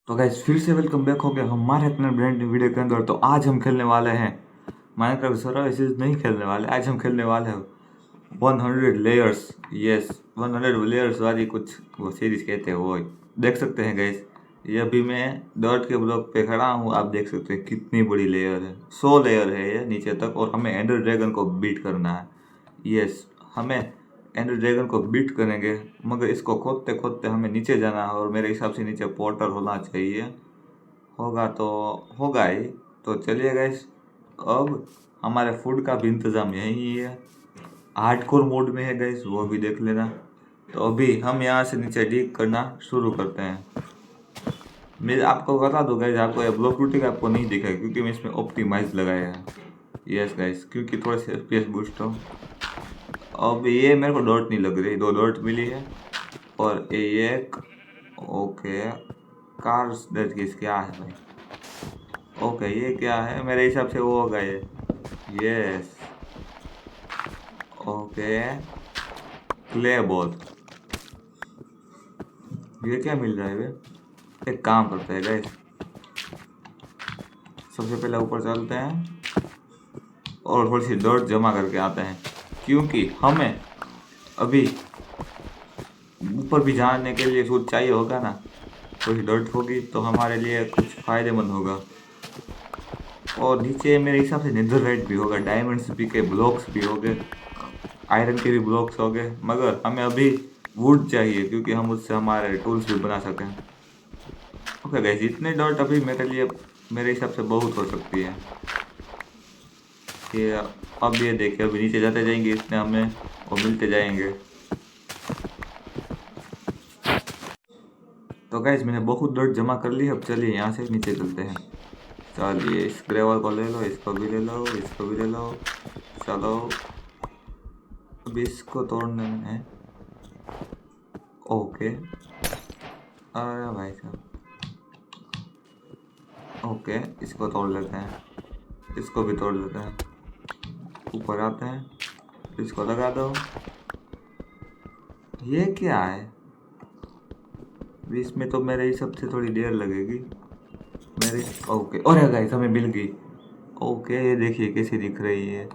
तो गाइस फिर से वेलकम बैक हो गया हमारे अपने ब्रांड न्यू वीडियो के अंदर। तो आज हम खेलने वाले हैं माइनक्राफ्ट सर्वाइवल। नहीं खेलने वाले, आज हम खेलने वाले हैं 100 लेयर्स। यस, 100 लेयर्स वाली कुछ वो सीरीज कहते हैं वो। देख सकते हैं गाइस, ये अभी मैं डॉट के ब्लॉक पे खड़ा हूँ। आप देख सकते हैं कितनी बड़ी लेयर है, 100 लेयर है ये नीचे तक। और हमें एंडर ड्रैगन को बीट करना है। यस, हमें एंडर ड्रैगन को बीट करेंगे, मगर इसको खोदते खोदते हमें नीचे जाना है। और मेरे हिसाब से नीचे पोर्टल होना चाहिए, होगा तो होगा ही। तो चलिए गाइस, अब हमारे फूड का भी इंतज़ाम यही है। हार्डकोर मोड में है गाइस, वो भी देख लेना। तो अभी हम यहाँ से नीचे डिग करना शुरू करते हैं। मैं आपको बता दूँ गाइस, आपको ये ब्लॉक रूटिंग आपको नहीं दिखेगा क्योंकि मैं इसमें ऑप्टिमाइज लगाया है। यस गाइस, क्योंकि थोड़े से FPS बूस्ट हो। अब ये मेरे को डॉट नहीं लग रही, 2 डॉट मिली है और ये एक ओके कार्स दैट किस क्या है भाई। ओके ये क्या है, मेरे हिसाब से वो होगा ये। Yes okay, clay ball. ये क्या मिल रहा है वे। एक काम करते हैं गाइस, सबसे पहले ऊपर चलते हैं और थोड़ी सी डॉट जमा करके आते हैं, क्योंकि हमें अभी ऊपर भी जाने के लिए सूट चाहिए होगा ना। थोड़ी डॉट होगी तो हमारे लिए कुछ फ़ायदेमंद होगा। और नीचे मेरे हिसाब से नेदरराइट भी होगा, डायमंड्स भी के ब्लॉक्स भी हो गए, आयरन के भी ब्लॉक्स हो गए। मगर हमें अभी वुड चाहिए क्योंकि हम उससे हमारे टूल्स भी बना सकें। ओके गाइस, इतने डॉट अभी मेरे लिए मेरे हिसाब से बहुत हो सकती है। कि अब ये देखिए, अभी नीचे जाते जाएंगे इतने हमें वो मिलते जाएंगे। तो गाइस मैंने बहुत डॉट जमा कर ली। अब चलिए यहाँ से नीचे चलते हैं। चलिए इस ग्रेवल को ले लो, इसको भी ले लो, इसको भी ले लो। चलो अब इसको तोड़ने में है। ओके, अरे भाई साहब, ओके इसको तोड़ लेते हैं, इसको भी तोड़ लेते हैं। ऊपर आते हैं, इसको लगा दो। ये क्या है, इसमें तो मेरे हिसाब से थोड़ी देर लगेगी मेरे। ओके, और गाइस हमें मिल गई। ओके ये देखिए कैसी दिख रही है,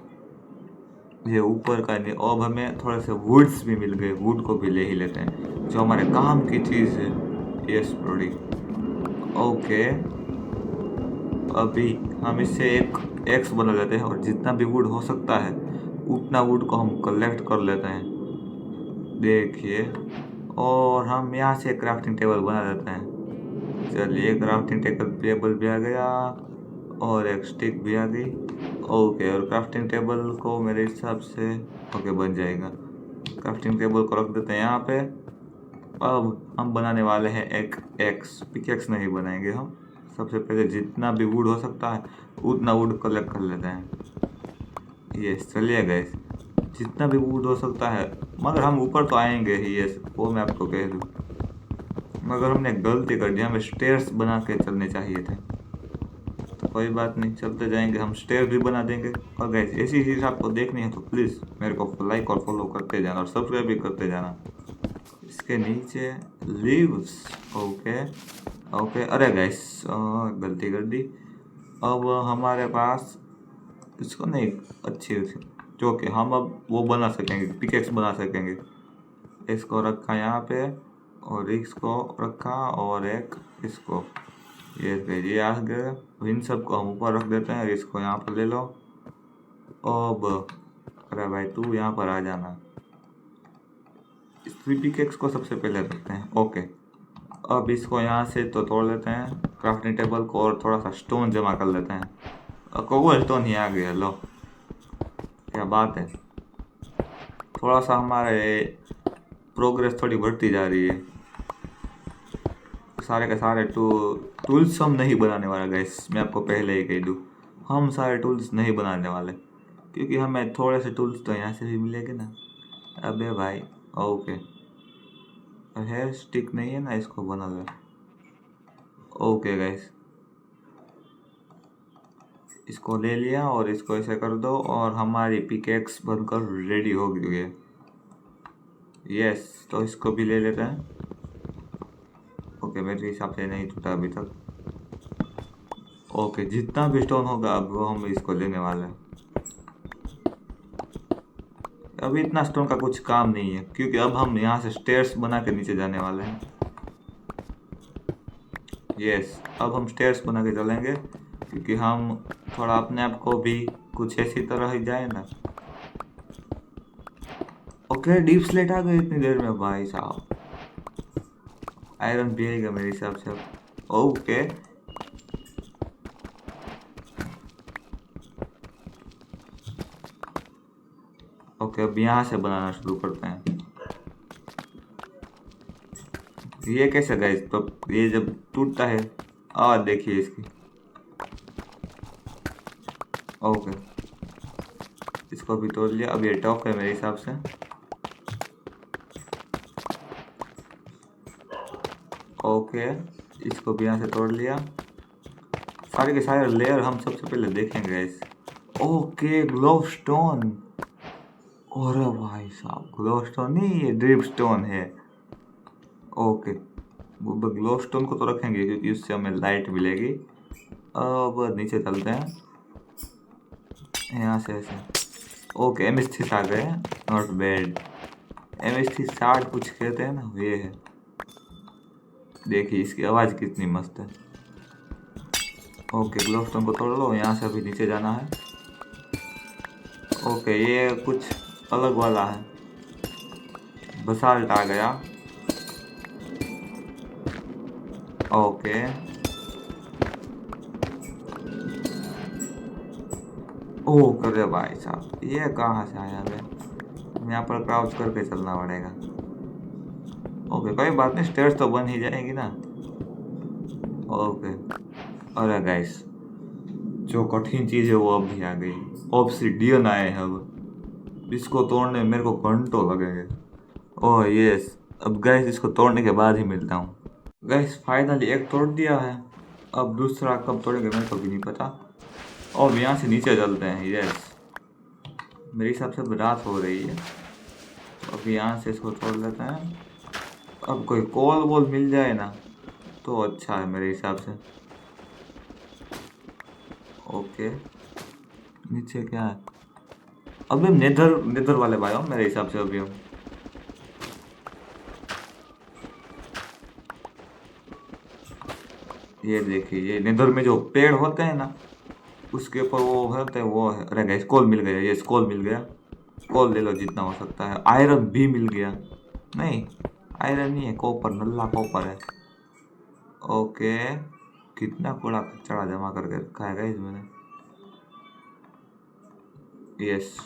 ये ऊपर का नहीं। अब हमें थोड़े से वुड्स भी मिल गए, वुड को भी ले ही लेते हैं जो हमारे काम की चीज़ है। यस प्रोडी। ओके, अभी हम इससे एक एक्स बना लेते हैं और जितना भी वुड हो सकता है उतना वुड को हम कलेक्ट कर लेते हैं। देखिए, और हम यहाँ से क्राफ्टिंग टेबल बना देते हैं। चलिए क्राफ्टिंग टेबल भी आ गया और एक स्टिक भी आ गई। ओके, और क्राफ्टिंग टेबल को मेरे हिसाब से ओके बन जाएगा। क्राफ्टिंग टेबल को रख देते हैं यहाँ पे। अब हम बनाने वाले हैं एक एक्स। पिकेक्स नहीं बनाएंगे हम, सबसे पहले जितना भी वुड हो सकता है उतना वुड कलेक्ट कर लेते हैं। ये चलिए गैस, जितना भी वुड हो सकता है, मगर हम ऊपर तो आएंगे ही, ये वो मैं आपको कह दूँ। मगर हमने गलती कर दी, हमें स्टेयर्स बना के चलने चाहिए थे। तो कोई बात नहीं, चलते जाएंगे, हम स्टेयर्स भी बना देंगे। और गैस ऐसी चीज़ आपको देखनी है तो प्लीज़ मेरे को लाइक और फॉलो करते जाना और सब्सक्राइब भी करते जाना। इसके नीचे लीव्स। ओके ओके, अरे गैस गलती कर दी। अब हमारे पास इसको नहीं अच्छी जो कि हम अब वो बना सकेंगे, पिकेक्स बना सकेंगे। इसको रखा यहाँ पे और इसको रखा और एक इसको, ये आ गए। इन सब को हम ऊपर रख देते हैं और इसको यहाँ पर ले लो। अब अरे भाई तू यहाँ पर आ जाना। इस पिकेक्स को सबसे पहले रखते हैं। ओके, अब इसको यहाँ से तो तोड़ लेते हैं क्राफ्टिंग टेबल को और थोड़ा सा स्टोन जमा कर लेते हैं। कोबल स्टोन ही आ गया, लो क्या बात है। थोड़ा सा हमारे प्रोग्रेस थोड़ी बढ़ती जा रही है। सारे के सारे टूल्स हम नहीं बनाने वाले गाइस, मैं आपको पहले ही कह दूँ। हम सारे टूल्स नहीं बनाने वाले क्योंकि हमें थोड़े से टूल्स तो यहाँ से भी मिलेंगे ना। अबे भाई ओके, हेयर स्टिक नहीं है ना, इसको बना लो। ओके गाइस, इसको ले लिया और इसको ऐसे कर दो और हमारी पिकेक्स बनकर रेडी हो गई है। यस, तो इसको भी ले लेते हैं। ओके, मेरे हिसाब से नहीं टूटा अभी तक। ओके, जितना भी स्टोन होगा अब वो हम इसको लेने वाले हैं। अभी इतना स्टोन का कुछ काम नहीं है, क्योंकि अब हम यहाँ से स्टेयर्स बना के नीचे जाने वाले हैं। यस, अब हम स्टेयर्स बना के चलेंगे, क्योंकि हम थोड़ा अपने आप को भी कुछ ऐसी तरह ही जाए ना। ओके, डीप स्लेट आ गई इतनी देर में भाई साहब। आयरन भी आएगा मेरे हिसाब से अब। ओके, ओके, अब यहाँ से बनाना शुरू करते हैं। ये कैसे गाइस, तो ये जब टूटता है आवाज देखिए इसकी। ओके, इसको भी तोड़ लिया। अब ये टॉप है मेरे हिसाब से। ओके, इसको भी यहाँ से तोड़ लिया। सारे के सारे लेयर हम सबसे पहले देखेंगे गाइस। Okay, glove stone. अरे भाई साहब, ग्लोव स्टोन नहीं, ये ड्रिप स्टोन है। ओके, वो ग्लो स्टोन को तो रखेंगे क्योंकि उससे हमें लाइट मिलेगी। अब नीचे चलते हैं यहाँ से ऐसे। ओके, एमेथिस्ट आ गए, नॉट बैड। एमेथिस्ट 60 कुछ कहते हैं ना, ये है। देखिए इसकी आवाज़ कितनी मस्त है। ओके, ग्लो स्टोन को तोड़ लो। यहाँ से अभी नीचे जाना है। ओके, ये कुछ अलग वाला है। बसाल्ट आ गया। ओके, ओह करे भाई साहब, ये कहाँ से आया है? यहाँ पर क्राउच करके चलना पड़ेगा। ओके, कोई बात नहीं, स्टेयर्स तो बन ही जाएगी ना। ओके, अरे गाइस, जो कठिन चीज़ है वो अब भी आ गई। ऑब्सिडियन आए हैं अब। इसको तोड़ने में मेरे को घंटों लगेंगे। ओह यस, अब गाइस इसको तोड़ने के बाद ही मिलता हूँ। गाइस फाइनली एक तोड़ दिया है। अब दूसरा कब तोड़ेंगे मेरे को भी नहीं पता। और यहाँ से नीचे चलते हैं। यस, मेरे हिसाब से रात हो रही है। अब यहाँ से इसको तोड़ लेते हैं। अब कोई कोल वोल मिल जाए ना तो अच्छा है मेरे हिसाब से। ओके, नीचे क्या है? अभी हम नेदर नेदर वाले बायोम मेरे हिसाब से। अभी हम ये देखिए, ये नेदर में जो पेड़ होते हैं ना उसके ऊपर वो होते हैं, वो है। अरे गाइस, कोल मिल गया। ये कोल मिल गया। कोल ले लो जितना हो सकता है। आयरन भी मिल गया। नहीं, आयरन नहीं है, कॉपर, नल्ला कॉपर है। ओके, कितना कूड़ा कचरा जमा करके रखा है गाइस मैंने। यस,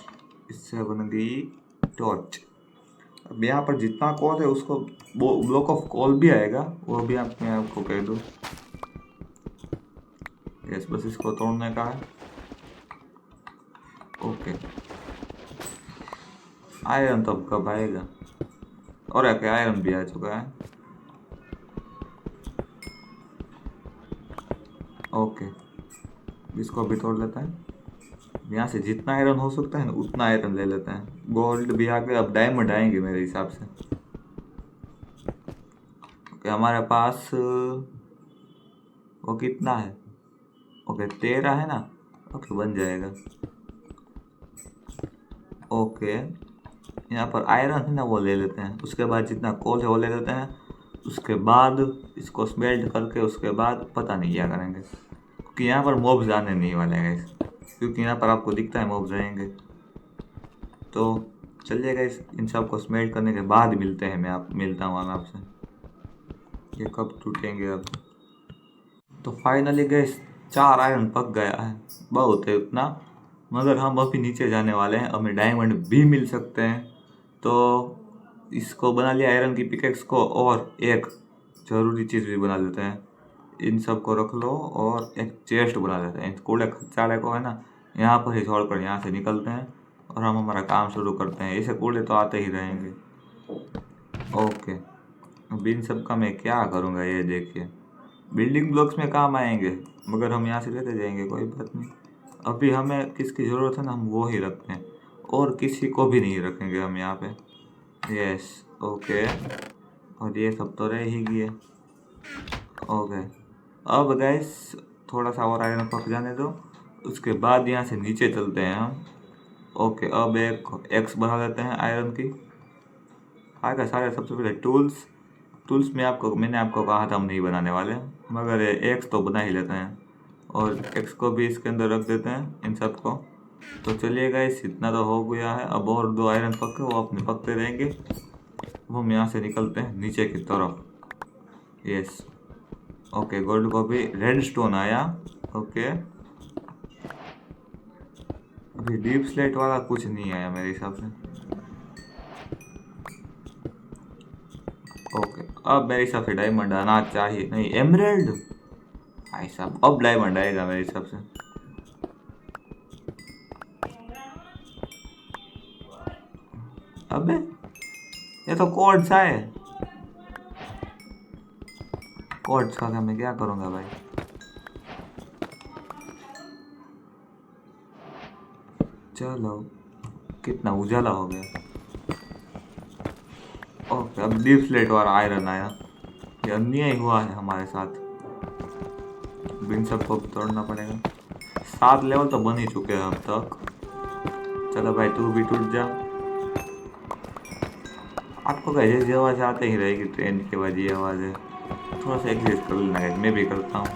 इससे बन गई टॉर्च। अब यहाँ पर जितना कोल है उसको वो ब्लॉक ऑफ कोल भी आएगा, वो भी मैं आपको कह दूँ। यस, बस इसको तोड़ने का है। ओके, आयरन तो अब कब आएगा? और आयरन भी आ चुका है। ओके, इसको भी तोड़ लेते हैं। यहाँ से जितना आयरन हो सकता है ना उतना आयरन ले लेते हैं। गोल्ड भी आ गया, अब डायमंड आएंगे मेरे हिसाब से। ओके, हमारे पास वो कितना है? ओके, 13 है ना। ओके, बन जाएगा। ओके, यहाँ पर आयरन है ना, वो ले लेते हैं। उसके बाद जितना कोल है वो ले लेते हैं। उसके बाद इसको स्मेल्ट करके उसके बाद पता नहीं क्या करेंगे, क्योंकि यहाँ पर मॉब्स आने नहीं वाले हैं गाइस। क्योंकि यहाँ पर आपको दिखता है मॉब्स आएंगे। तो चलिए गाइस, इन सब को स्मेल्ट करने के बाद मिलते हैं। मैं मिलता हूँ आपसे। ये कब टूटेंगे अब? तो फाइनली गाइस 4 आयरन पक गया है। बहुत है उतना, मगर हम अभी नीचे जाने वाले हैं। हमें डायमंड भी मिल सकते हैं। तो इसको बना लिया आयरन की पिकेक्स को, और एक ज़रूरी चीज़ भी बना लेते हैं। इन सब को रख लो और एक चेस्ट बना लेते हैं। कूड़े कचड़े को है ना यहाँ पर ही छोड़कर यहाँ से निकलते हैं और हम हमारा काम शुरू करते हैं। ऐसे कूड़े तो आते ही रहेंगे। ओके, अब इन सब का मैं क्या करूँगा ये देखिए। बिल्डिंग ब्लॉक्स में काम आएंगे, मगर हम यहाँ से लेते जाएंगे, कोई बात नहीं। अभी हमें किसकी ज़रूरत है ना, हम वो ही रखते हैं और किसी को भी नहीं रखेंगे हम यहाँ पे। यस, ओके, और ये सब तो रह ही गए। ओके, अब गैस थोड़ा सा और आयरन पक जाने दो, उसके बाद यहाँ से नीचे चलते हैं हम। ओके, अब एक एक्स बना लेते हैं आयरन की। आएगा सारे। सबसे पहले टूल्स। टूल्स में मैंने आपको कहा था हम नहीं बनाने वाले, मगर एक्स तो बना ही लेते हैं, और एक्स को भी इसके अंदर रख देते हैं इन सब को। तो चलिए गाइस, इतना तो हो गया है। अब और 2 आयरन पक्के, वो अपने पकते रहेंगे। वो हम यहाँ से निकलते हैं नीचे की तरफ। यस, ओके, गोल्ड को भी रेड स्टोन आया। ओके, अभी डीप स्लेट वाला कुछ नहीं आया मेरे हिसाब से। ओके, अब मेरे हिसाब से डायमंड आना चाहिए। नहीं, एमराल्ड। भाई साहब, अब डायमंड आएगा मेरे हिसाब से। अबे ये तो कोड सा है। कोड सा का मैं क्या करूँगा भाई। चलो, कितना उजाला हो गया। ओके, अब डीप स्लेट वाला आयरन आया। ये अन्याय हुआ है हमारे साथ। बिन सबको तोड़ना पड़ेगा। 7 लेवल तो बन ही चुके हैं अब तक। चलो भाई, तू भी टूट जा। आपको कैसे आवाज़ आते ही रहेगी, ट्रेन की आवाज़ आवाज़ है। थोड़ा सा एग्जिस्ट कर लेना है, मैं भी करता हूँ।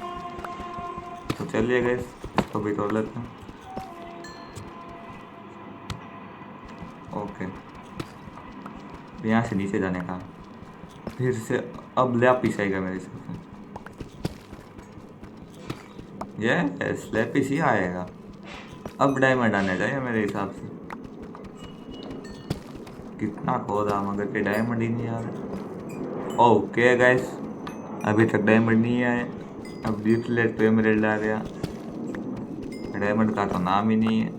तो चलिए गए, इसको भी तोड़ लेते हैं। ओके, यहाँ से नीचे जाने का फिर से। अब लैपिस आएगा मेरे हिसाब से। ये लैपिस ही आएगा। अब डायमंड आने चाहिए मेरे हिसाब से। कितना खोदा मगर के डायमंड ही नहीं आ रहा। ओके गाइस, अभी तक डायमंड नहीं आए। अब डीप स्लेट पे एमराल्ड आ गया। डायमंड का तो नाम ही नहीं है।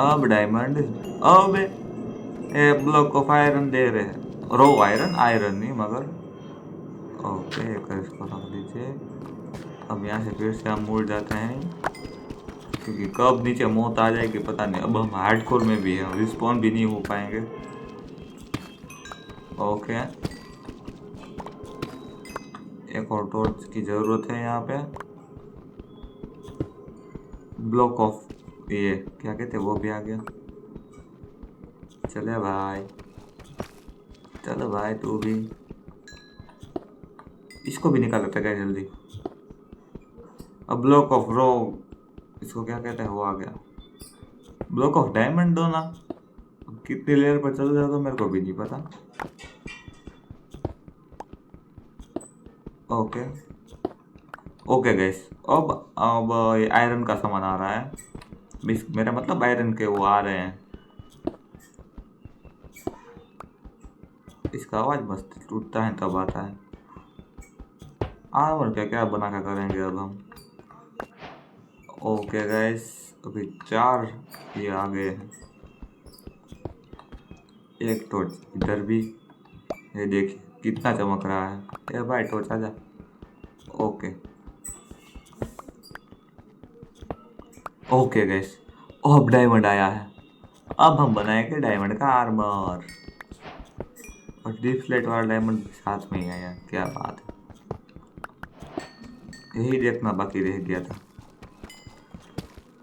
अब डायमंड। अब ए ब्लॉक ऑफ आयरन दे रहे हैं। रो आयरन, आयरन नहीं मगर। ओके, इसको रख दीजिए। अब यहाँ से फिर से हम मुड़ जाते हैं, क्योंकि कब नीचे मौत आ जाएगी पता नहीं। अब हम हार्डकोर में भी हैं, रिस्पॉन भी नहीं हो पाएंगे। ओके, एक और टॉर्च की ज़रूरत है यहाँ पे। ब्लॉक ऑफ, ये क्या कहते हैं, वो भी आ गया। चले भाई, चलो भाई, तू भी इसको भी निकाल लेते हैं जल्दी। अब ब्लॉक ऑफ रो, इसको क्या कहते हैं, वो आ गया। ब्लॉक ऑफ डायमंड दो ना। कितनी लेयर पर चल रहा तो मेरे को भी नहीं पता। ओके, ओके गैस, अब ये आयरन का सामान आ रहा है। मेरा मतलब आयरन के वो आ रहे हैं। इसका आवाज मस्त टूटता है तब आता है। आर्मर क्या क्या बना कर करेंगे अब हम। ओके गैस, अभी 4 ये आ गए हैं। एक टॉर्च इधर भी, ये देखिए कितना चमक रहा है। ए भाई, टॉर्च आजा। ओके, ओके गैस, अब डायमंड आया है। अब हम बनाएंगे डायमंड का आर्मर। और डीप स्लेट वाला डायमंड साथ में ही आया, क्या बात है। यही देखना बाकी रह गया था।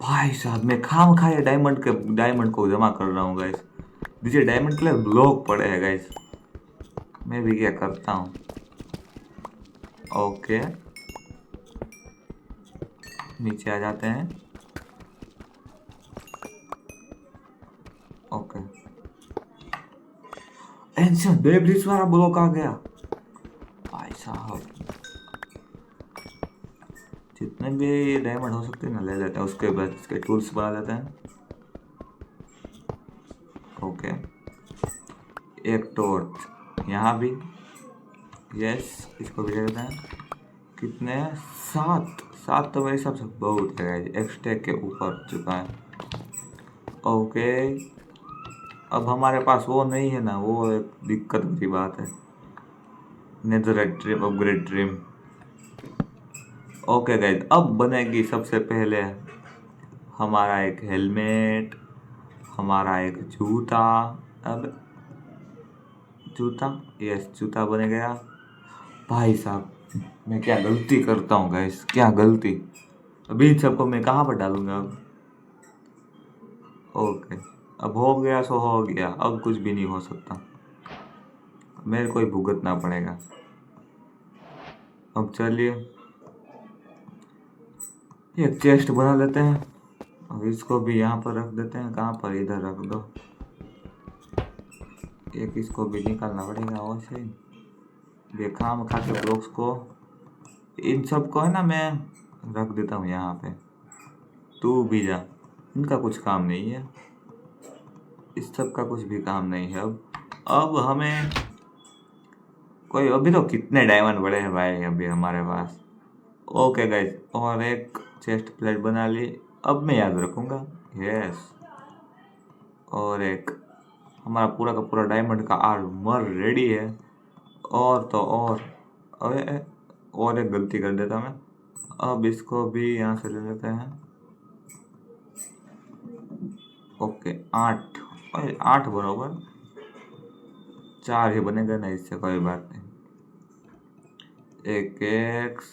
भाई साहब, मैं खाम खाए डायमंड को जमा कर रहा हूँ गाइस। नीचे डायमंड के लिए ब्लॉक पड़े हैं गाइस। मैं भी क्या करता हूँ। ओके, नीचे आ जाते हैं। ओके, एंशिएंट बेब्रिज वाला ब्लॉक आ गया। भाई साहब, जितने भी डायमंड हो सकते हैं ना ले लेते हैं। उसके बाद इसके टूल्स बना लेते हैं। ओके, एक टॉर्च यहाँ भी। यस, इसको भी ले लेते हैं। कितने, 7। 7 तो मेरे हिसाब से बहुत है। एक स्टेक के ऊपर चुका है। ओके, अब हमारे पास वो नहीं है ना, वो एक दिक्कत की बात है। Netherite dream, upgrade dream. Okay guys, अब बनेगी सबसे पहले हमारा एक हेलमेट, हमारा एक जूता। अब जूता, यस जूता बन गया। भाई साहब मैं क्या गलती करता हूँ गाइस, क्या गलती। अभी इन सबको मैं कहाँ पर डालूंगा अब। ओके अब हो गया सो हो गया, अब कुछ भी नहीं हो सकता, मेरे को ही भुगतना पड़ेगा। अब चलिए एक चेस्ट बना लेते हैं, अब इसको भी यहाँ पर रख देते हैं। कहाँ पर, इधर रख दो। एक इसको भी निकालना पड़ेगा और से बेखाम खा के ब्लॉक्स को, इन सब को है ना मैं रख देता हूँ यहाँ पे। तू भी जा, इनका कुछ काम नहीं है, इस सब का कुछ भी काम नहीं है। अब हमें कोई, अभी तो कितने डायमंड बड़े हैं भाई अभी हमारे पास। ओके गाइस, और एक चेस्ट प्लेट बना ली, अब मैं याद रखूँगा। यस, और एक हमारा पूरा का पूरा डायमंड का आर्मर रेडी है। और तो और, अबे और एक गलती कर देता मैं। अब इसको भी यहाँ से ले लेते हैं। ओके 8, अरे 8 बराबर 4 ही बनेगा ना, इससे कोई बात नहीं। एक एक्स,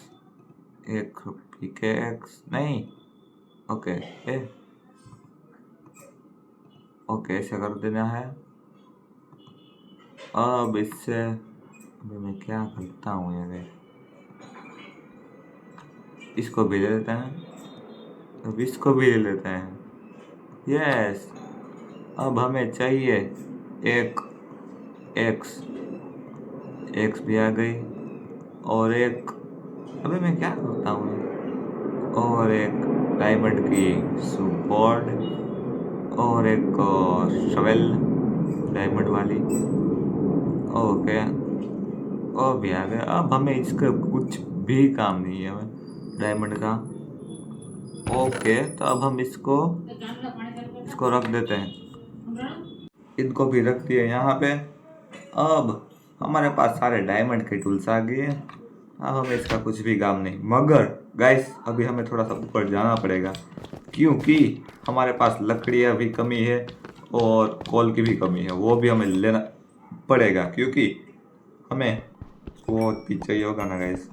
एक पिकेक्स नहीं, ओके ओके ऐसे कर देना है। अब इससे अभी मैं क्या करता हूँ यार, इसको भी ले लेते हैं, अब इसको भी ले लेते हैं। यस, अब हमें चाहिए एक एक्स, एक्स भी आ गई, और एक, अबे मैं क्या करता हूँ, और एक डायमंड की सुपोर्ड, और एक शवेल डायमंड वाली। ओके और भी आ गया। अब हमें इसका कुछ भी काम नहीं है हमें डायमंड का। ओके तो अब हम इसको रख देते हैं, इनको भी रख दिए यहाँ पे। अब हमारे पास सारे डायमंड के टूल्स आ गए हैं, अब हमें इसका कुछ भी काम नहीं। मगर गाइस अभी हमें थोड़ा सा ऊपर जाना पड़ेगा, क्योंकि हमारे पास लकड़ियाँ भी कमी है और कोल की भी कमी है, वो भी हमें लेना पड़ेगा, क्योंकि हमें वो चाहिए होगा ना गाइस,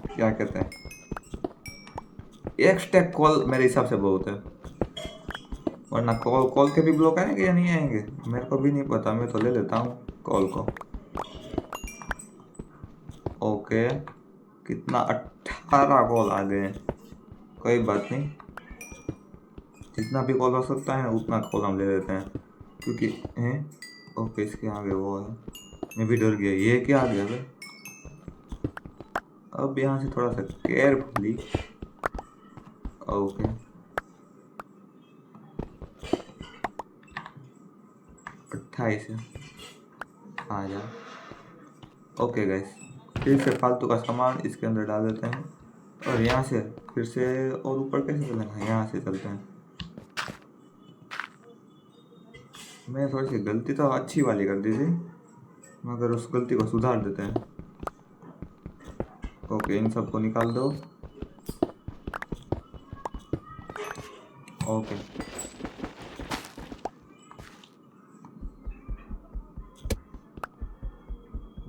क्या कहते हैं, एक स्टैक कोल मेरे हिसाब से बहुत है, वरना कोल के भी ब्लॉक आएंगे या नहीं आएंगे मेरे को भी नहीं पता। मैं तो ले लेता हूँ कोल को। ओके कितना, 18 कॉल आ गए, कोई बात नहीं, जितना भी कॉल हो सकता है उतना कॉल हम ले लेते हैं, क्योंकि हैं। ओके इसके आगे वो है, मैं भी डर गया, ये क्या आ गया भाई। अब यहाँ से थोड़ा सा केयरफुली। ओके 28 है, आ जा। ओके गाइस, फिर से फालतू का सामान इसके अंदर डाल देते हैं, और यहाँ से फिर से, और ऊपर कैसे चलेगा, यहाँ से चलते हैं। मैं थोड़ी सी गलती तो अच्छी वाली कर दी थी, मगर उस गलती को सुधार देते हैं। ओके इन सबको निकाल दो। ओके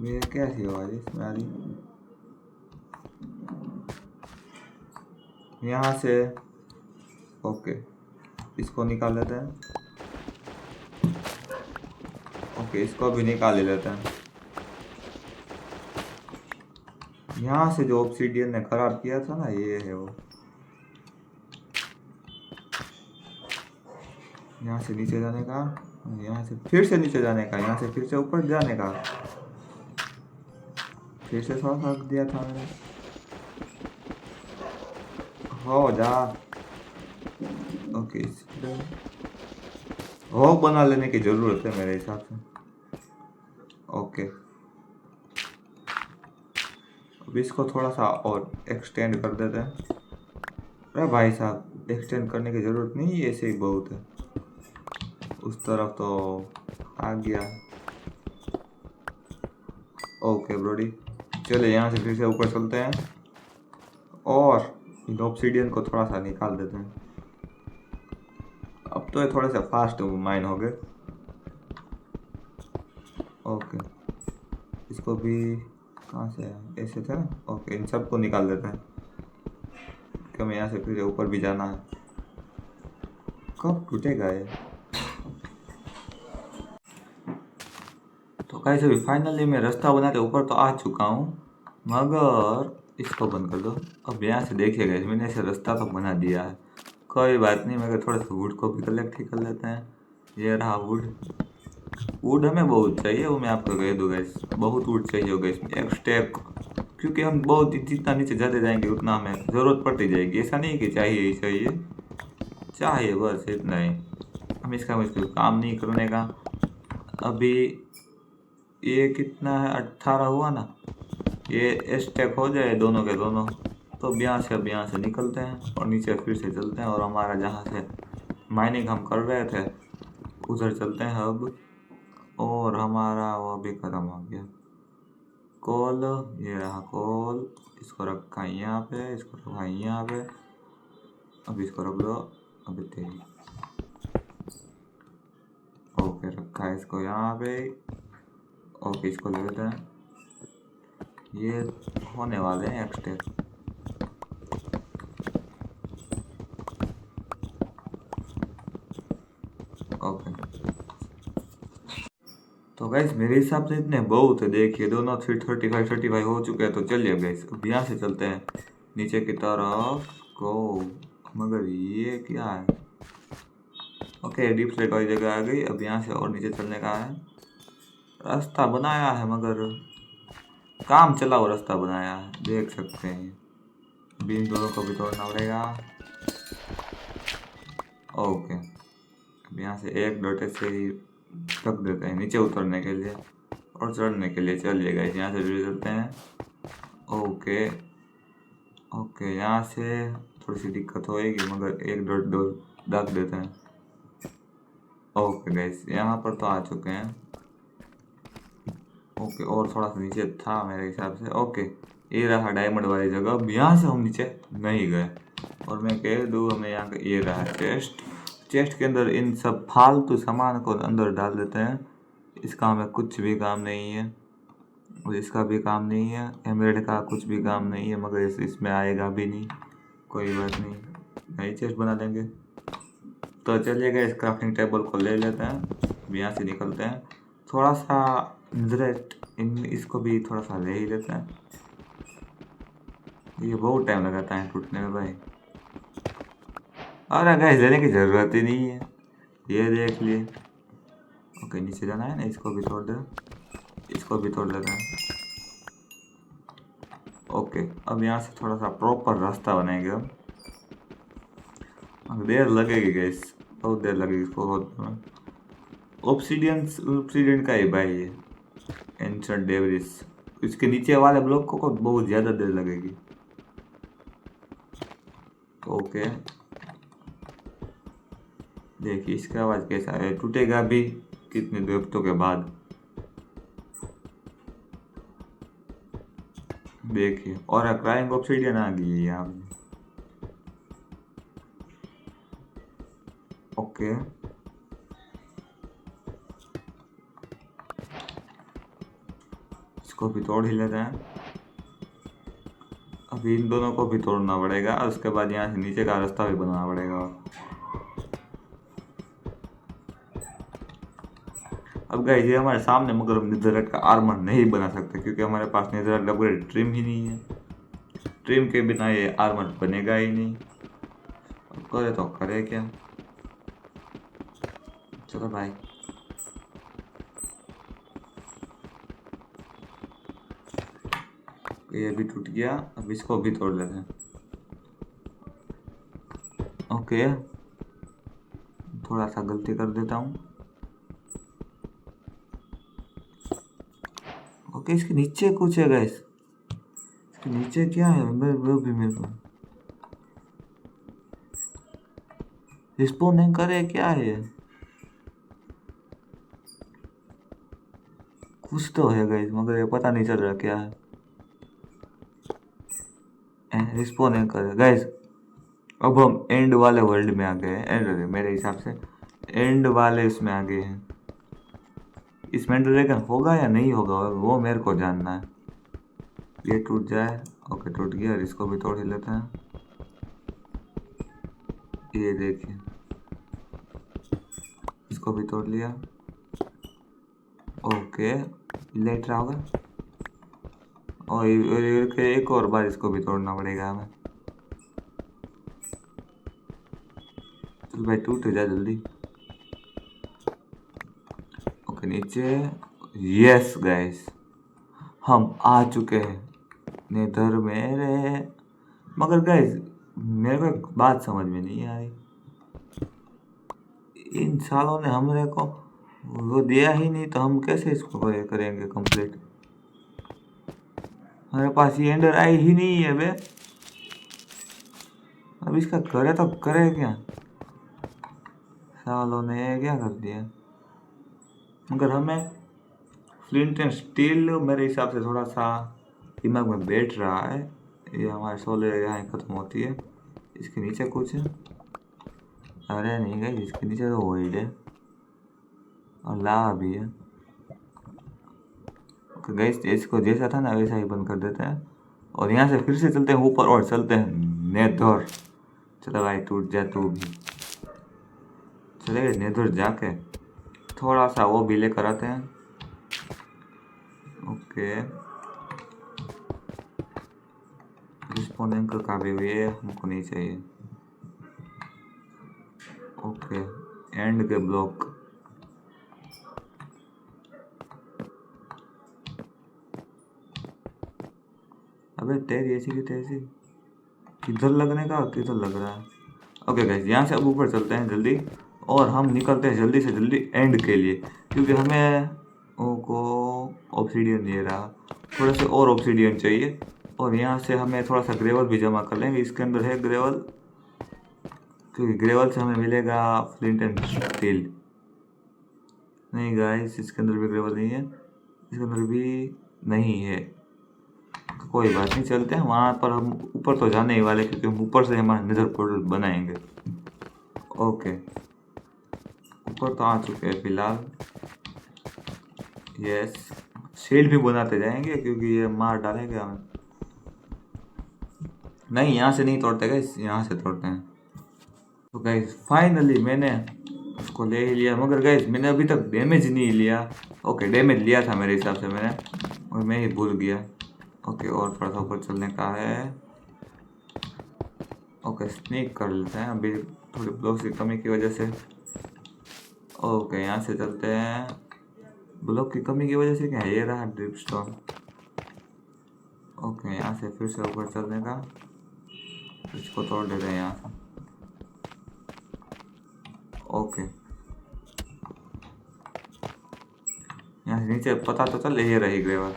ये कैसी आवाज इसमें आ रही, यहाँ से। ओके इसको निकाल लेते हैं। ओके इसको भी निकाल लेते हैं। यहाँ से जो ऑब्सीडियन ने खराब किया था ना, ये है वो। यहाँ से नीचे जाने का, यहाँ से फिर से नीचे जाने का, यहाँ से फिर से ऊपर जाने का, फिर से थोड़ा सा दिया था मैंने। हो जा। ओके हो बना लेने की जरूरत है मेरे हिसाब से। ओके अब इसको थोड़ा सा और एक्सटेंड कर देते हैं। अरे भाई साहब एक्सटेंड करने की जरूरत नहीं, ऐसे ही बहुत है। उस तरफ तो आ गया। ओके ब्रोडी, चले यहाँ से फिर से ऊपर चलते हैं, और इन ऑब्सीडियन को थोड़ा सा निकाल देते हैं। अब तो ये थोड़े से फास्ट माइन हो गए। ओके इसको भी कहाँ से है? ऐसे था ना। ओके, इन सबको निकाल देते हैं कि हमें यहाँ से फिर ऊपर भी जाना है। कब टूटेगा ये? तो कैसे भी फाइनली मैं रास्ता बनाते ऊपर तो आ चुका हूँ, मगर इसको बंद कर दो। अब यहाँ से देखिएगा, मैंने ऐसे रास्ता तो बना दिया है, कोई बात नहीं, मगर थोड़ा सा वुड को भी कलेक्ट ही कर लेते हैं। ये रहा वुड। वुड हमें बहुत चाहिए, वो मैं आपको कह दूँगा, इस बहुत वुड चाहिए होगा इसमें एक स्टेक, क्योंकि हम बहुत जितना नीचे जाते जाएंगे उतना हमें ज़रूरत पड़ती जाएगी। ऐसा नहीं कि चाहिए ही चाहिए, चाहिए बस इतना ही। हम इसका मुझको काम नहीं करने का। अभी ये कितना है, 18 हुआ ना, ये स्टेप हो जाए दोनों के दोनों, तो अब यहाँ से निकलते हैं और नीचे फिर से चलते हैं, और हमारा जहाँ से माइनिंग हम कर रहे थे उधर चलते हैं अब। और हमारा वो भी ख़त्म हो गया कोल, ये रहा कोल, इसको रखा यहाँ पे, इसको रखा यहाँ पे, अब इसको रख दो। अभी तेरी ओके, रखा है इसको यहाँ पे। ओके, इसको ले लेते हैं, ये होने वाले हैं एक स्टेप। ओके, तो गाइस मेरे हिसाब से इतने बहुत है, देखिए दोनों 335 हो चुके हैं। तो चलिए गाइस अब यहाँ से चलते हैं नीचे की तरफ को। मगर ये क्या है? ओके, डीप स्लेट वाली जगह आ गई। अब यहाँ से और नीचे चलने का है, रास्ता बनाया है, मगर काम चला हुआ रास्ता बनाया है, देख सकते हैं। बीन दोनों को भी तोड़ना पड़ेगा। ओके, अब यहाँ से एक डोटे से ही रख देते हैं नीचे उतरने के लिए और चढ़ने के लिए। चलिए गाइस यहाँ से जुड़ चलते हैं। ओके ओके, यहाँ से थोड़ी सी दिक्कत होएगी, मगर एक डॉट दो रख देते हैं। ओके गाइस, यहाँ पर तो आ चुके हैं। ओके, और थोड़ा सा नीचे था मेरे हिसाब से। ओके, ये रहा डायमंड वाली जगह। अब यहाँ से हम नीचे नहीं गए, और मैं कह दूँ हमें यहाँ का ये रहा चेस्ट। चेस्ट के अंदर इन सब फालतू सामान को अंदर डाल देते हैं, इसका हमें कुछ भी काम नहीं है, और इसका भी काम नहीं है, एमरेड का कुछ भी काम नहीं है, मगर इसमें आएगा भी नहीं, कोई बात नहीं, नई चेस्ट बना लेंगे। तो चलिएगा इस क्राफ्टिंग टेबल को ले लेते हैं, यहाँ से निकलते हैं। थोड़ा सा नजरेट इसको भी थोड़ा सा ले ही लेते हैं, ये बहुत टाइम लगाता है टूटने में भाई। और गैस लेने की ज़रूरत ही नहीं है, ये देख लिए। ओके, नीचे जाना है ना, इसको भी तोड़ दे, इसको भी तोड़ देते हैं। ओके, अब यहाँ से थोड़ा सा प्रॉपर रास्ता बनाएंगे हम। देर लगेगी गैस, बहुत देर लगेगी इसको होने में। ऑब्सीडियन का ही भाई ये एंशिएंट डेब्रिस, इसके नीचे वाले ब्लॉक को बहुत ज़्यादा देर लगेगी। ओके, देखिए इसका आवाज़ कैसा है, टूटेगा भी कितने हफ्तों के बाद, देखिए। और क्राइंग ऑब्सीडियन आ गई है यहाँ पे। ओके, इसको भी तोड़ ही लेते हैं। अभी इन दोनों को भी तोड़ना पड़ेगा, और उसके बाद यहाँ से नीचे का रास्ता भी बनाना पड़ेगा। अब गाइस ये हमारे सामने, मगर हम नेदरराइट का आर्मर नहीं बना सकते, क्योंकि हमारे पास नेदरराइट अपग्रेड ट्रिम ही नहीं है। ट्रिम के बिना ये आर्मर बनेगा ही नहीं। अब करे तो करे क्या, चलो भाई। ये भी टूट गया, अब इसको भी तोड़ लेते हैं। ओके, थोड़ा सा गलती कर देता हूँ। ओके, इसके नीचे कुछ है गाइस, इसके नीचे क्या है वो भी मेरे को रिस्पॉन्ड नहीं करे, क्या है कुछ तो है गाइस, मगर ये पता नहीं चल रहा क्या है। रिस्पॉन्ड नहीं करे गाइस। अब हम एंड वाले वर्ल्ड में आ गए हैं, एंड मेरे हिसाब से एंड वाले इसमें आ गए हैं। इसमें एंडर ड्रैगन होगा या नहीं होगा वो मेरे को जानना है। ये टूट जाए। ओके टूट गया, और इसको भी तोड़ ही लेते हैं। ये देखिए, इसको भी तोड़ लिया। ओके लेट रहा होगा, और एक और बार इसको भी तोड़ना पड़ेगा हमें। चल भाई टूट जा जल्दी। ओके नीचे। यस गाइस, हम आ चुके हैं नेदर मेरे। मगर गाइस मेरे को एक बात समझ में नहीं आई, इन सालों ने हमरे को वो दिया ही नहीं, तो हम कैसे इसको करेंगे कंप्लीट। हमारे पास ये एंडर आई ही नहीं है बे। अब इसका करे तो करे क्या, सालों ने क्या कर दिया। मगर हमें फ्लिंट एंड स्टील मेरे हिसाब से थोड़ा सा दिमाग में बैठ रहा है। ये हमारे सोलर यहाँ खत्म होती है। इसके नीचे कुछ है? अरे नहीं गई, इसके नीचे तो वोइड है और लावा भी है। गैस इसको जैसा था ना वैसा ही बंद कर देते हैं, और यहाँ से फिर से चलते हैं ऊपर और चलते हैं नेदर। चलो भाई टूट जा तू भी। चले नेदर जाके थोड़ा सा वो भी लेकर आते हैं। ओके रिस्पॉन्ड एंकर का भी ये हमको नहीं चाहिए। ओके एंड के ब्लॉक। अबे तेरी ऐसी की तैसी, किधर लगने का और किधर लग रहा है। ओके गाइस यहाँ से अब ऊपर चलते हैं जल्दी, और हम निकलते हैं जल्दी से जल्दी एंड के लिए, क्योंकि हमें को ऑब्सीडियन दे रहा, थोड़े से और ऑब्सीडियन चाहिए। और यहाँ से हमें थोड़ा सा ग्रेवल भी जमा कर लेंगे, इसके अंदर है ग्रेवल, क्योंकि ग्रेवल से हमें मिलेगा फ्लिंट एंड स्टील। नहीं गाइस इसके अंदर भी ग्रेवल नहीं है, इसके अंदर भी नहीं है। कोई बात नहीं, चलते हैं वहाँ पर। हम ऊपर तो जाने ही वाले, क्योंकि हम ऊपर से हमारा नेदर पोर्टल बनाएंगे। ओके ऊपर तो आ चुके हैं फिलहाल। यस शील्ड भी बनाते जाएंगे, क्योंकि ये मार डालेंगे हमें। नहीं यहाँ से नहीं तोड़ते गए, यहाँ से तोड़ते हैं। तो गाइस फाइनली मैंने उसको ले ही लिया, मगर गाइस मैंने अभी तक डैमेज नहीं लिया। ओके डैमेज लिया था मेरे हिसाब से मैंने, और मैं ही भूल गया। ओके और थोड़ा सा ऊपर चलने का है। ओके स्नीक कर लेते हैं अभी थोड़ी ब्लॉक्स की कमी की वजह से। ओके यहाँ से चलते हैं, ब्लॉक की कमी की वजह से क्या है, ये रहा ड्रिप स्टोन। ओके यहाँ से फिर से ऊपर चलने का, इसको तोड़ देते हैं यहाँ से। ओके यहाँ से नीचे पता तो चल ये रही ग्रेवल।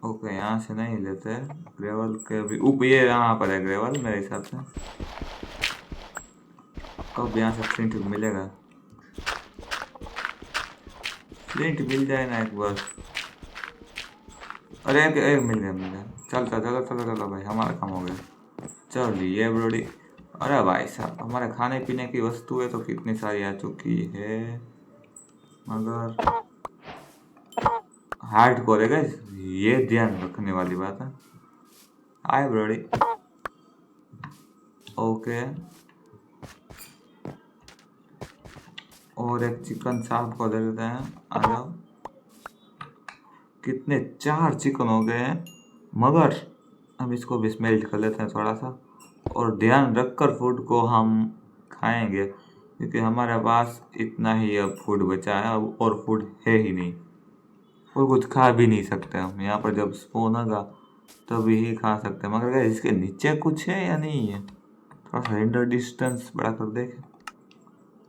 ओके यहाँ से नहीं लेते ग्रेवल के, अभी ऊपर ये यहाँ पर है ग्रेवल मेरे हिसाब से। कब यहाँ से फ्लिंट मिलेगा, फ्लिंट मिल जाए ना एक बार। अरे एक मिल गया। चल चल चलो चलो चलो भाई हमारा काम हो गया। चलिए ब्रोडी। अरे भाई साहब हमारे खाने पीने की वस्तुएं तो कितनी सारी आ चुकी है, मगर हार्ड करेगा ये ध्यान रखने वाली बात है। आए ब्रोडी। ओके और एक चिकन साफ को दे देते हैं, आ जाओ। कितने 4 चिकन हो गए हैं, मगर हम इसको भी स्मेल्ट कर लेते हैं थोड़ा सा, और ध्यान रखकर फूड को हम खाएंगे, क्योंकि हमारे पास इतना ही अब फूड बचा है, अब और फूड है ही नहीं, और कुछ खा भी नहीं सकते हम। यहाँ पर जब स्पोन होगा तभी ही खा सकते हैं। मगर अगर इसके नीचे कुछ है या नहीं है, थोड़ा सा रेंडर डिस्टेंस बढ़ा कर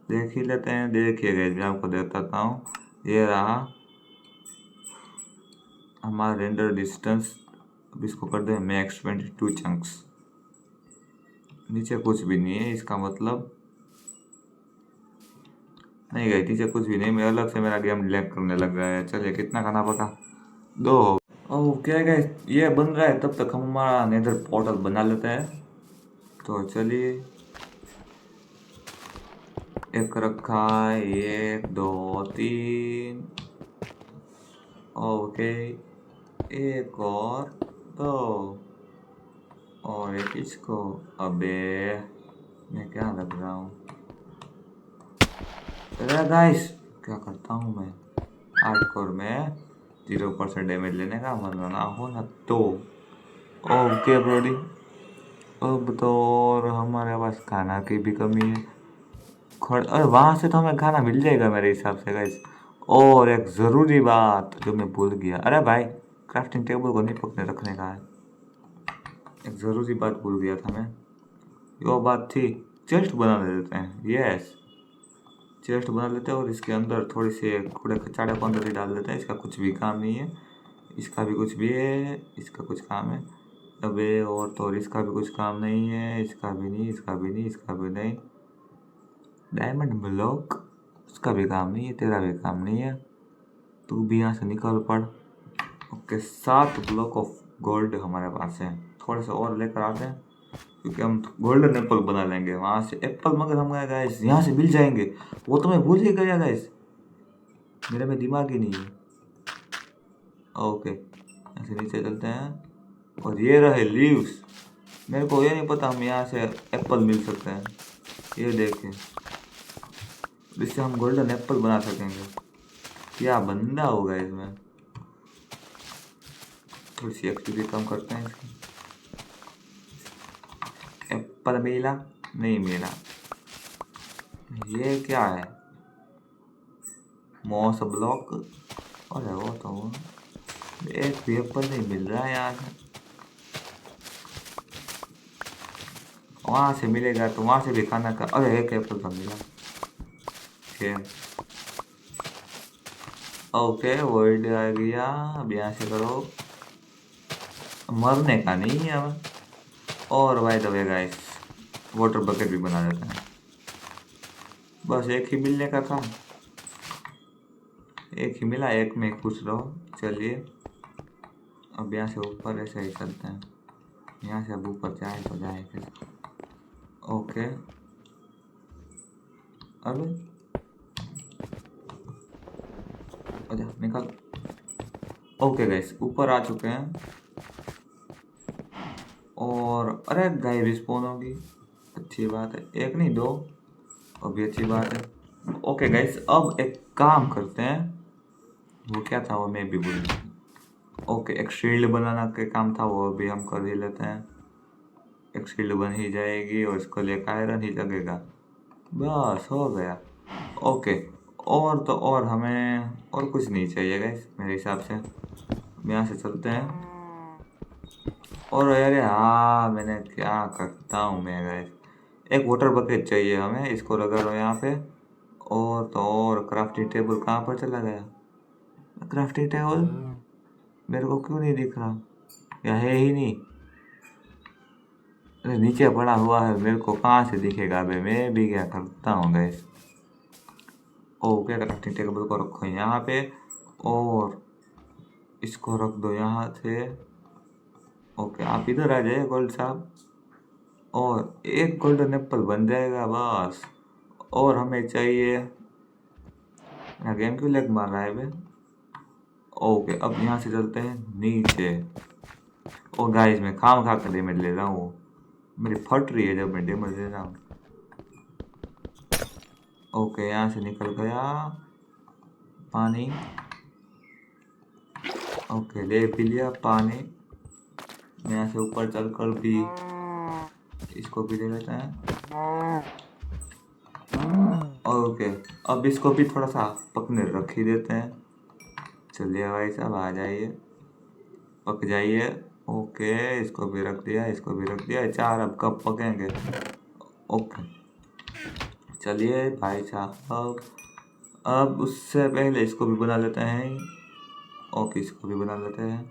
देख ही लेते हैं। देखिए गाइस मैं आपको देता हूँ, ये रहा हमारा रेंडर डिस्टेंस। अब इसको कर दें मैक्स 22 चंक्स। नीचे कुछ भी नहीं है, इसका मतलब नहीं गई नीचे कुछ भी नहीं। मैं अलग से मेरा गेम डिलीट करने लग गया है। चलिए कितना खाना पका, 2। ओह क्या गाइस ये बन रहा है, तब तक हम हमारा नेदर पोर्टल बना लेते हैं। तो चलिए एक रखा है, 1 2 3 ओके, एक और दो, और एक इसको। अबे मैं क्या लग रहा हूँ? अरे गाइस, क्या करता हूँ मैं? हार्डकोर में 0% डैमेज लेने का मन ना हो ना तो। ओके ब्रोडी, अब तो और हमारे पास खाना की भी कमी है। अरे वहाँ से तो हमें खाना मिल जाएगा मेरे हिसाब से गाइस। और एक ज़रूरी बात जो मैं भूल गया, अरे भाई क्राफ्टिंग टेबल को नहीं पकने रखने का है। एक ज़रूरी बात भूल गया था मैं, वो बात थी, चेस्ट बना देते हैं। यस, चेस्ट बना लेते हैं और इसके अंदर थोड़ी सी कूड़े कचाड़े को अंदर ही डाल देते हैं। इसका कुछ भी काम नहीं है, इसका भी कुछ भी है, इसका कुछ काम है। अबे और तो और इसका भी कुछ काम नहीं है, इसका भी नहीं, इसका भी नहीं, इसका भी नहीं। डायमंड ब्लॉक, उसका भी काम नहीं है, तेरा भी काम नहीं है, तू भी यहाँ से निकल पड़। ओके, 7 ब्लॉक ऑफ गोल्ड हमारे पास है। थोड़े से और लेकर आते हैं क्योंकि हम गोल्डन एप्पल बना लेंगे वहाँ से एप्पल, मगर हम गए गाइस यहाँ से मिल जाएंगे। वो तो मैं भूल ही गया गाइस, मेरे में दिमाग ही नहीं है। ओके, ऐसे नीचे चलते हैं और ये रहे लीव्स। मेरे को ये नहीं पता हम यहाँ से एप्पल मिल सकते हैं, ये देखें, जिससे हम गोल्डन एप्पल बना सकेंगे। क्या बंदा होगा इसमें। थोड़ी सी एक्सपी भी कम करते हैं इसकी। एप्पल मिला नहीं मिला, ये क्या है? मॉस ब्लॉक, अरे वो तो एक भी एप्पल नहीं मिल रहा है यहाँ से। वहाँ से मिलेगा तो वहाँ से भी खाना का। अरे एक एप्पल तो मिला। ओके, वर्ल्ड आ गया। अब यहाँ से करो, मरने का नहीं है हमें। और by the way guys, water bucket भी बना देते हैं। बस एक ही मिलने का था, एक ही मिला, एक में खुश रहो। चलिए अब यहाँ से ऊपर ऐसे ही चलते हैं। यहाँ से अब ऊपर जाए तो जाए कैसे? ओके, अब अच्छा निकल। ओके गाइस, ऊपर आ चुके हैं और अरे गाय रिस्पॉन होगी, अच्छी बात है। एक नहीं दो, अभी अच्छी बात है। ओके गाइस, अब एक काम करते हैं, वो क्या था वो मैं भी भूल गया। ओके, एक शील्ड बनाना का काम था, वो भी हम कर ही लेते हैं। एक शील्ड बन ही जाएगी और इसको लेकर आयरन ही लगेगा, बस हो गया। ओके, और तो और हमें और कुछ नहीं चाहिए गाइस मेरे हिसाब से। यहाँ से चलते हैं और अरे हाँ, मैंने क्या करता हूँ मैं गाइस, एक वाटर बकेट चाहिए हमें, इसको लगा लो यहाँ पे। और तो और क्राफ्टिंग टेबल कहाँ पर चला गया? क्राफ्टिंग टेबल मेरे को क्यों नहीं दिख रहा, या है ही नहीं? अरे नीचे पड़ा हुआ है, मेरे को कहाँ से दिखेगा? अबे मैं भी क्या करता हूँ गैस। ओके, क्राफ्टिंग टेबल को रखो यहाँ पे और इसको रख दो यहाँ से। ओके, आप इधर आ जाइए गोल्ड साहब, और एक गोल्डन एप्पल बन जाएगा बस। और हमें चाहिए, गेम क्यों लैग मार रहा है बे? ओके, अब यहाँ से चलते हैं नीचे। ओ गाइस, मैं खाम खा कर डैमेज ले रहा हूँ, मेरी फट रही है जब मैं डैमेज ले रहा हूँ। ओके, यहाँ से निकल गया पानी। ओके, ले पी लिया पानी। यहाँ से ऊपर चलकर भी इसको भी ले लेते हैं। ओके, अब इसको भी थोड़ा सा पकने रख ही देते हैं। चलिए भाई साहब आ जाइए, पक जाइए। ओके, इसको भी रख दिया, इसको भी रख दिया, 4 अब कब पकेंगे? ओके, चलिए भाई साहब, अब उससे पहले इसको भी बना लेते हैं। ओके, इसको भी बना लेते हैं।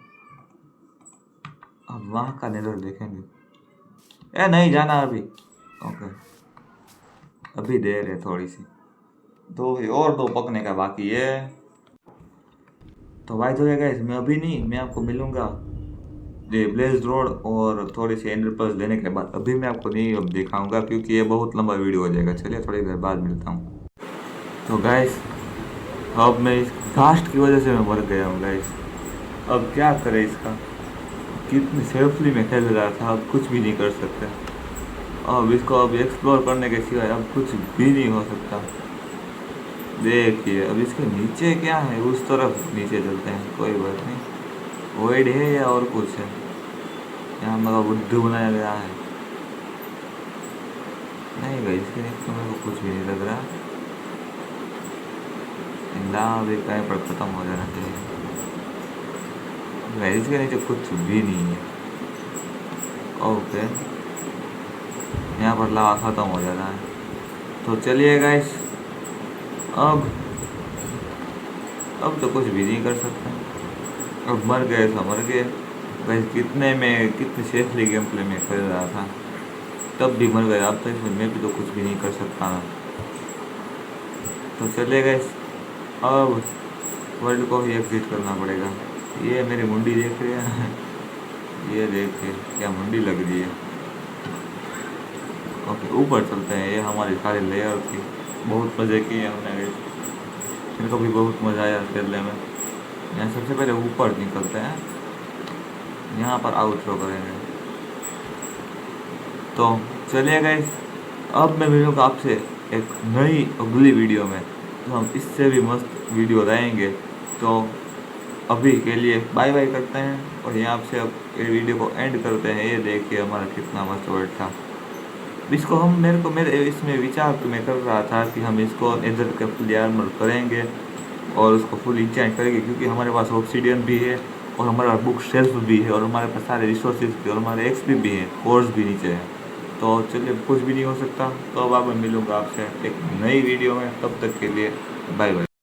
अब वहाँ का नज़र देखेंगे। ए नहीं जाना अभी। ओके, अभी देर है थोड़ी सी, दो पकने का बाकी है। तो भाई तो क्या गाइस, मैं अभी नहीं, मैं आपको मिलूंगा ये ब्लेज रोड और थोड़ी सी एंडर पर्स लेने के बाद। अभी मैं आपको नहीं अब दिखाऊंगा क्योंकि ये बहुत लंबा वीडियो हो जाएगा। चलिए थोड़ी देर बाद मिलता हूँ। तो गाइस, अब मैं इस कास्ट की वजह से मैं मर गया हूँ गाइस। अब क्या करें इसका, कितनी सेफली में खेल रहा था, अब कुछ भी नहीं कर सकते। अब इसको अब एक्सप्लोर करने के सिवाय अब कुछ भी नहीं हो सकता। देखिए अब इसके नीचे क्या है, उस तरफ नीचे चलते हैं, कोई बात नहीं। वॉइड है या और कुछ है, यहाँ मेरा बुद्धू बनाया गया है। नहीं भाई इसके नीचे तो मेरे को कुछ भी नहीं लग रहा। अभी कहीं पर ख़त्म हो जाना चाहिए। भाई इसके नीचे कुछ भी नहीं है। ओके यहाँ पर लावा ख़त्म हो जाना है। तो चलिए गाइस, अब तो कुछ भी नहीं कर सकते। अब मर गए तो मर गए। गाइस कितने सेफली गेम प्ले में खेल रहा था, तब भी मर गए। अब तो इसमें मैं भी तो कुछ भी नहीं कर सकता ना। तो चलिए गाइस, अब वर्ल्ड को ही एग्जिट करना पड़ेगा। ये मेरी मुंडी देख रहे हैं ये देखिए क्या मुंडी लग रही है। ओके ऊपर चलते हैं, ये हमारी सारी लेयर थी। बहुत मज़े किए हमने गाइस, मेरे को भी बहुत मज़ा आया खेलने में। यहाँ सबसे पहले ऊपर निकलते हैं, यहाँ पर आउटरो करेंगे। तो चलिए गाइस, अब मैं मिलूँगा आपसे एक नई अगली वीडियो में, तो हम इससे भी मस्त वीडियो लाएंगे। तो अभी के लिए बाय बाय करते हैं और यहाँ से अब ये वीडियो को एंड करते हैं। ये देखिए हमारा कितना मस्त वर्ड था। इसको हम मेरे इसमें विचार तो मैं कर रहा था कि हम इसको नेदर के फुल आर्मर करेंगे और उसको फुल इंचेंट करेंगे, क्योंकि हमारे पास ऑब्सीडियन भी है और हमारे पास बुक शेल्फ भी है और हमारे पास सारे रिसोर्सेज भी और हमारे एक्सपी भी हैं, कोर्स भी नीचे हैं। तो चलिए कुछ भी नहीं हो सकता। तो अब मैं मिलूँगा आपसे एक नई वीडियो में, तब तक के लिए बाय बाय।